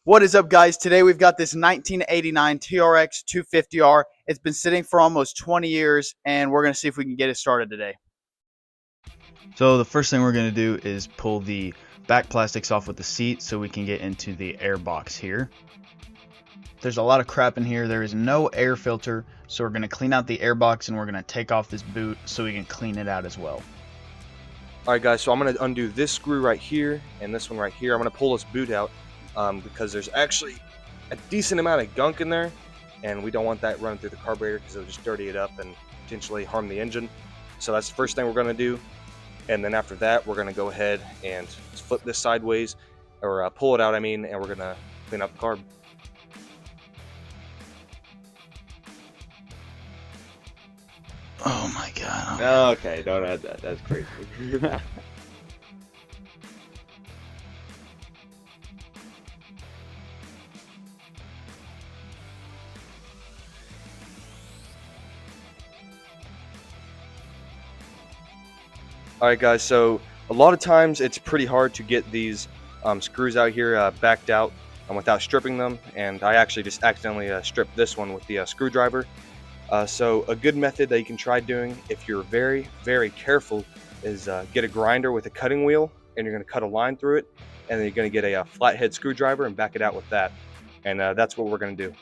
What is up, guys? Today we've got this 1989 TRX250R. It's been sitting for almost 20 years, and we're going to see if we can get it started today. So the first thing we're going to do is pull the back plastics off with the seat so we can get into the air box here. There's a lot of crap in here. There is no air filter, so we're going to clean out the air box and we're going to take off this boot so we can clean it out as well. Alright guys, so I'm going to undo this screw right here and this one right here. I'm going to pull this boot out because there's actually a decent amount of gunk in there, and we don't want that running through the carburetor because it'll just dirty it up and potentially harm the engine. So that's the first thing we're going to do, and then after that we're going to go ahead and flip this sideways, or pull it out, and we're going to clean up the carb. Oh my god. Okay, don't add that. That's crazy. Alright guys, so a lot of times it's pretty hard to get these screws out here backed out without stripping them, and I actually just accidentally stripped this one with the screwdriver. So a good method that you can try doing if you're very, very careful is get a grinder with a cutting wheel, and you're going to cut a line through it, and then you're going to get a flathead screwdriver and back it out with that. And that's what we're going to do.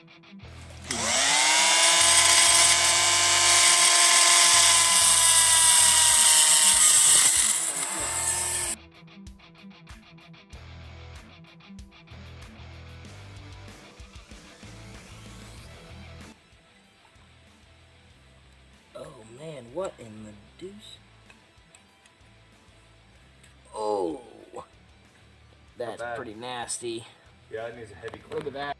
Oh man, what in the deuce? Oh, that's pretty nasty. Yeah, it needs a heavy Look at that.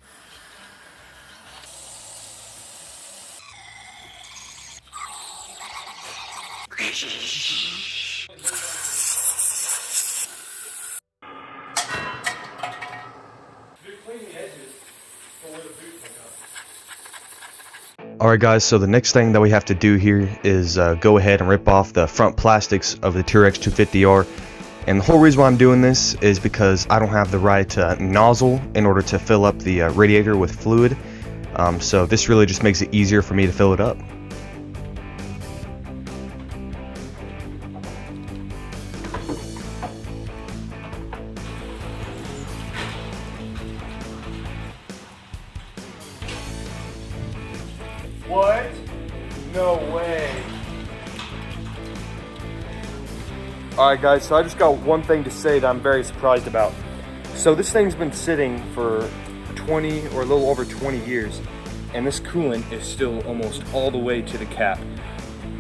Alright guys, so the next thing that we have to do here is go ahead and rip off the front plastics of the TRX250R. And the whole reason why I'm doing this is because I don't have the right nozzle in order to fill up the radiator with fluid. So this really just makes it easier for me to fill it up. What? No way. Alright guys, so I just got one thing to say that I'm very surprised about. So this thing's been sitting for 20 or a little over 20 years, and this coolant is still almost all the way to the cap.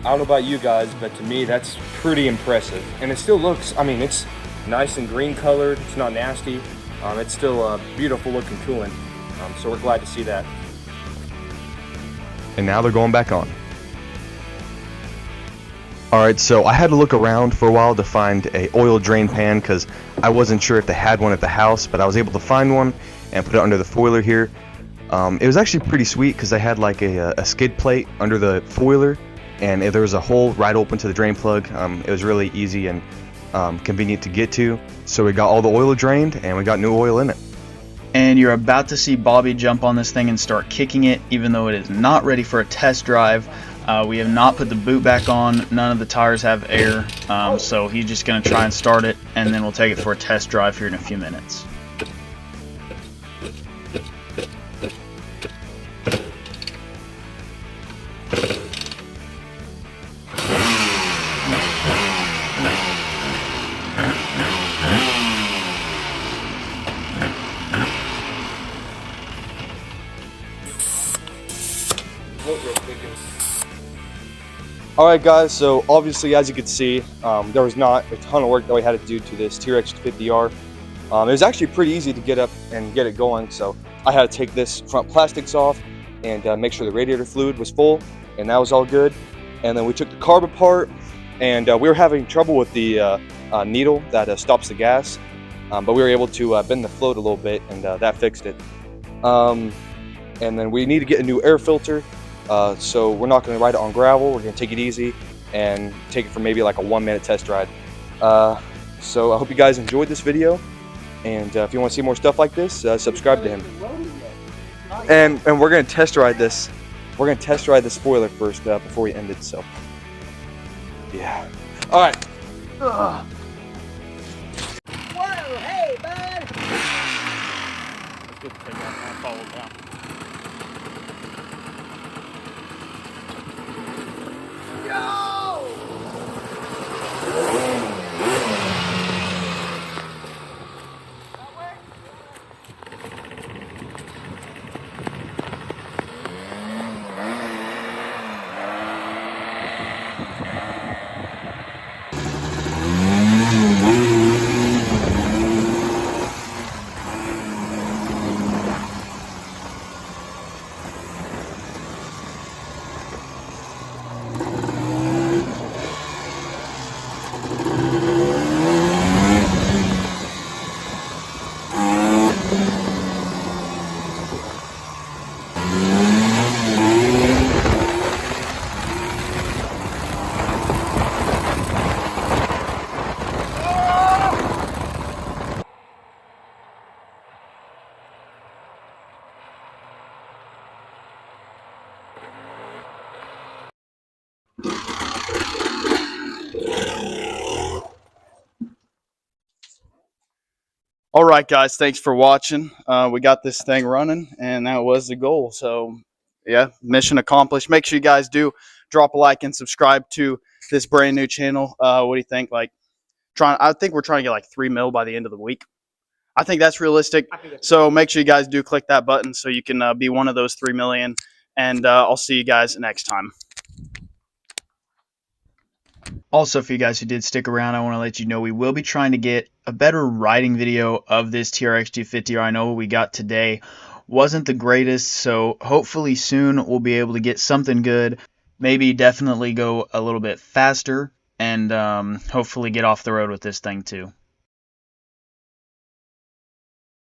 I don't know about you guys, but to me that's pretty impressive. And it still looks, it's nice and green colored, it's not nasty. It's still a beautiful looking coolant, so we're glad to see that. And now they're going back on. Alright, so I had to look around for a while to find a oil drain pan because I wasn't sure if they had one at the house, but I was able to find one and put it under the foiler here. It was actually pretty sweet because they had like a skid plate under the foiler, and there was a hole right open to the drain plug. It was really easy and convenient to get to. So we got all the oil drained and we got new oil in it. And you're about to see Bobby jump on this thing and start kicking it, even though it is not ready for a test drive. We have not put the boot back on. None of the tires have air, so he's just going to try and start it, and then we'll take it for a test drive here in a few minutes. Alright guys, so obviously as you can see, there was not a ton of work that we had to do to this TRX250R. It was actually pretty easy to get up and get it going, so I had to take this front plastics off and make sure the radiator fluid was full, and that was all good. And then we took the carb apart, and we were having trouble with the needle that stops the gas, but we were able to bend the float a little bit, and that fixed it. And then we need to get a new air filter. So we're not going to ride it on gravel. We're going to take it easy and take it for maybe like a 1-minute test ride. So I hope you guys enjoyed this video, And if you want to see more stuff like this, subscribe to him. And we're gonna test ride this. We're gonna test ride the spoiler first before we end it. So yeah. All right. Whoa, hey, bud! Let's get the thing out and follow it down. All right, guys, thanks for watching. We got this thing running, and that was the goal. So, yeah, mission accomplished. Make sure you guys do drop a like and subscribe to this brand new channel. What do you think? I think we're trying to get like 3 mil by the end of the week. I think that's realistic. So make sure you guys do click that button so you can be one of those 3 million. And I'll see you guys next time. Also, for you guys who did stick around, I want to let you know we will be trying to get a better riding video of this TRX250R. I know what we got today wasn't the greatest, so hopefully soon we'll be able to get something good. Maybe definitely go a little bit faster and hopefully get off the road with this thing too.